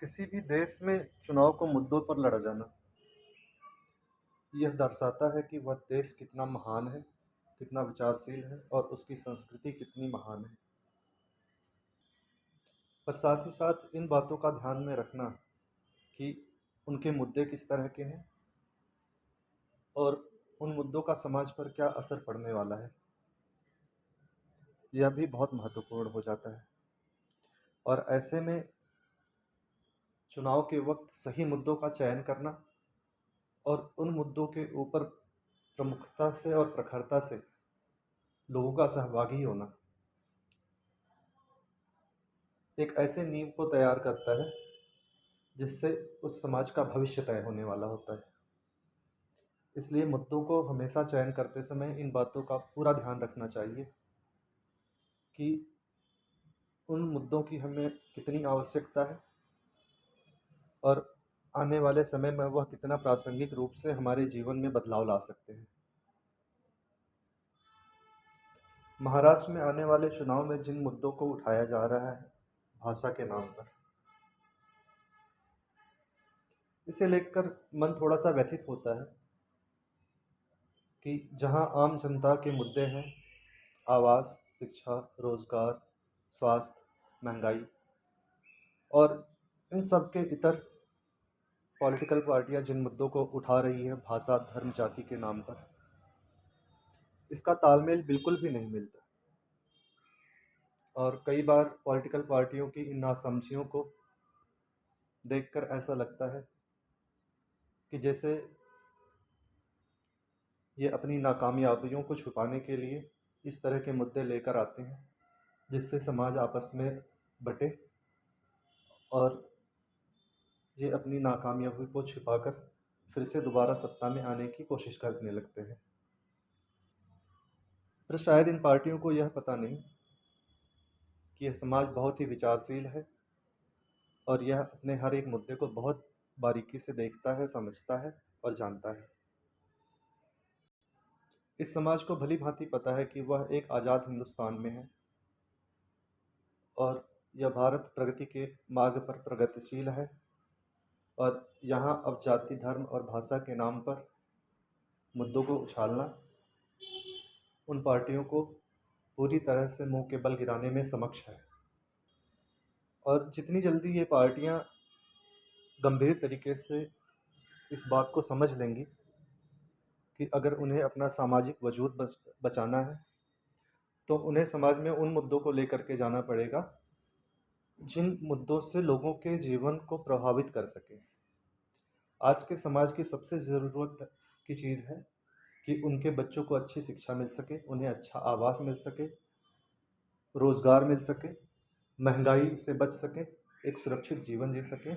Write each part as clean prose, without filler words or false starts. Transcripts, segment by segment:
किसी भी देश में चुनाव को मुद्दों पर लड़ा जाना यह दर्शाता है कि वह देश कितना महान है, कितना विचारशील है और उसकी संस्कृति कितनी महान है। पर साथ ही साथ इन बातों का ध्यान में रखना कि उनके मुद्दे किस तरह के हैं और उन मुद्दों का समाज पर क्या असर पड़ने वाला है, यह भी बहुत महत्वपूर्ण हो जाता है। और ऐसे में चुनाव के वक्त सही मुद्दों का चयन करना और उन मुद्दों के ऊपर प्रमुखता से और प्रखरता से लोगों का सहभागी होना एक ऐसे नींव को तैयार करता है जिससे उस समाज का भविष्य तय होने वाला होता है। इसलिए मुद्दों को हमेशा चयन करते समय इन बातों का पूरा ध्यान रखना चाहिए कि उन मुद्दों की हमें कितनी आवश्यकता है और आने वाले समय में वह कितना प्रासंगिक रूप से हमारे जीवन में बदलाव ला सकते हैं। महाराष्ट्र में आने वाले चुनाव में जिन मुद्दों को उठाया जा रहा है भाषा के नाम पर, इसे लेकर मन थोड़ा सा व्यथित होता है कि जहां आम जनता के मुद्दे हैं आवास, शिक्षा, रोजगार, स्वास्थ्य, महंगाई और इन सब के इतर पॉलिटिकल पार्टियां जिन मुद्दों को उठा रही है भाषा, धर्म, जाति के नाम पर, इसका तालमेल बिल्कुल भी नहीं मिलता। और कई बार पॉलिटिकल पार्टियों की इन नासमझियों को देखकर ऐसा लगता है कि जैसे ये अपनी नाकामयाबियों को छुपाने के लिए इस तरह के मुद्दे लेकर आते हैं जिससे समाज आपस में बटे और ये अपनी नाकामयाबी को छिपाकर फिर से दोबारा सत्ता में आने की कोशिश करने लगते हैं। पर शायद इन पार्टियों को यह पता नहीं कि यह समाज बहुत ही विचारशील है और यह अपने हर एक मुद्दे को बहुत बारीकी से देखता है, समझता है और जानता है। इस समाज को भली भांति पता है कि वह एक आज़ाद हिंदुस्तान में है और यह भारत प्रगति के मार्ग पर प्रगतिशील है और यहाँ अब जाति, धर्म और भाषा के नाम पर मुद्दों को उछालना उन पार्टियों को पूरी तरह से मुंह के बल गिराने में सक्षम है। और जितनी जल्दी ये पार्टियां गंभीर तरीके से इस बात को समझ लेंगी कि अगर उन्हें अपना सामाजिक वजूद बचाना है तो उन्हें समाज में उन मुद्दों को लेकर के जाना पड़ेगा जिन मुद्दों से लोगों के जीवन को प्रभावित कर सके। आज के समाज की सबसे ज़रूरत की चीज़ है कि उनके बच्चों को अच्छी शिक्षा मिल सके, उन्हें अच्छा आवास मिल सके, रोज़गार मिल सके, महंगाई से बच सके, एक सुरक्षित जीवन जी सके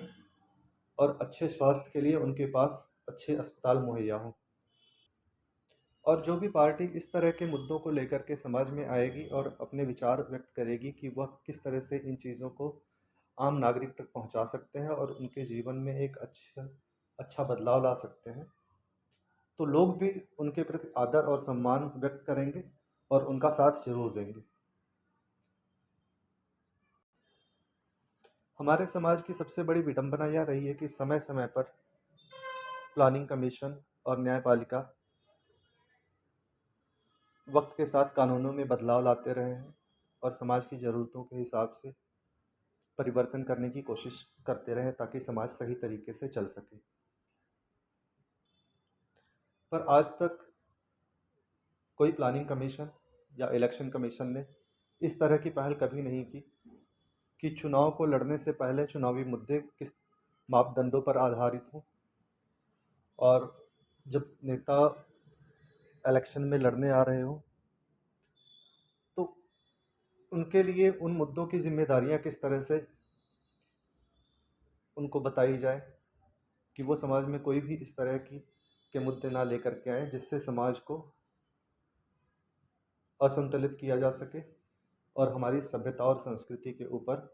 और अच्छे स्वास्थ्य के लिए उनके पास अच्छे अस्पताल मुहैया हों। और जो भी पार्टी इस तरह के मुद्दों को लेकर के समाज में आएगी और अपने विचार व्यक्त करेगी कि वह किस तरह से इन चीज़ों को आम नागरिक तक पहुंचा सकते हैं और उनके जीवन में एक अच्छा बदलाव ला सकते हैं, तो लोग भी उनके प्रति आदर और सम्मान व्यक्त करेंगे और उनका साथ जरूर देंगे। हमारे समाज की सबसे बड़ी विडंबना यह रही है कि समय समय पर प्लानिंग कमीशन और न्यायपालिका वक्त के साथ कानूनों में बदलाव लाते रहे हैं और समाज की ज़रूरतों के हिसाब से परिवर्तन करने की कोशिश करते रहे ताकि समाज सही तरीके से चल सके। पर आज तक कोई प्लानिंग कमीशन या इलेक्शन कमीशन ने इस तरह की पहल कभी नहीं की कि चुनाव को लड़ने से पहले चुनावी मुद्दे किस मापदंडों पर आधारित हों और जब नेता इलेक्शन में लड़ने आ रहे हों तो उनके लिए उन मुद्दों की जिम्मेदारियां किस तरह से उनको बताई जाए कि वो समाज में कोई भी इस तरह की के मुद्दे ना लेकर के आए जिससे समाज को असंतुलित किया जा सके और हमारी सभ्यता और संस्कृति के ऊपर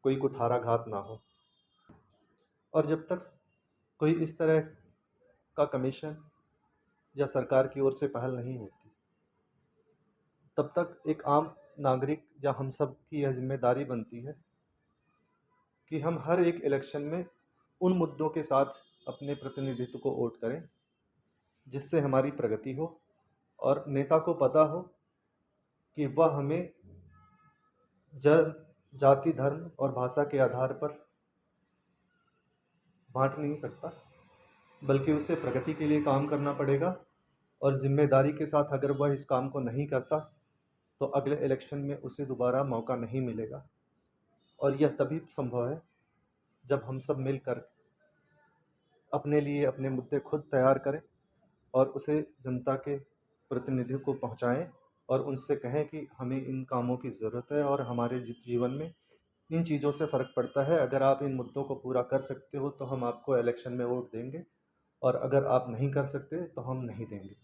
कोई कुठाराघात ना हो। और जब तक कोई इस तरह का कमीशन या सरकार की ओर से पहल नहीं होती तब तक एक आम नागरिक या हम सब की यह जिम्मेदारी बनती है कि हम हर एक इलेक्शन में उन मुद्दों के साथ अपने प्रतिनिधित्व को वोट करें जिससे हमारी प्रगति हो, और नेता को पता हो कि वह हमें जाति, धर्म और भाषा के आधार पर बांट नहीं सकता, बल्कि उसे प्रगति के लिए काम करना पड़ेगा। और जिम्मेदारी के साथ अगर वह इस काम को नहीं करता तो अगले इलेक्शन में उसे दोबारा मौका नहीं मिलेगा। और यह तभी संभव है जब हम सब मिलकर अपने लिए अपने मुद्दे खुद तैयार करें और उसे जनता के प्रतिनिधियों को पहुंचाएं और उनसे कहें कि हमें इन कामों की ज़रूरत है और हमारे जीवन में इन चीज़ों से फ़र्क पड़ता है। अगर आप इन मुद्दों को पूरा कर सकते हो तो हम आपको इलेक्शन में वोट देंगे, और अगर आप नहीं कर सकते तो हम नहीं देंगे।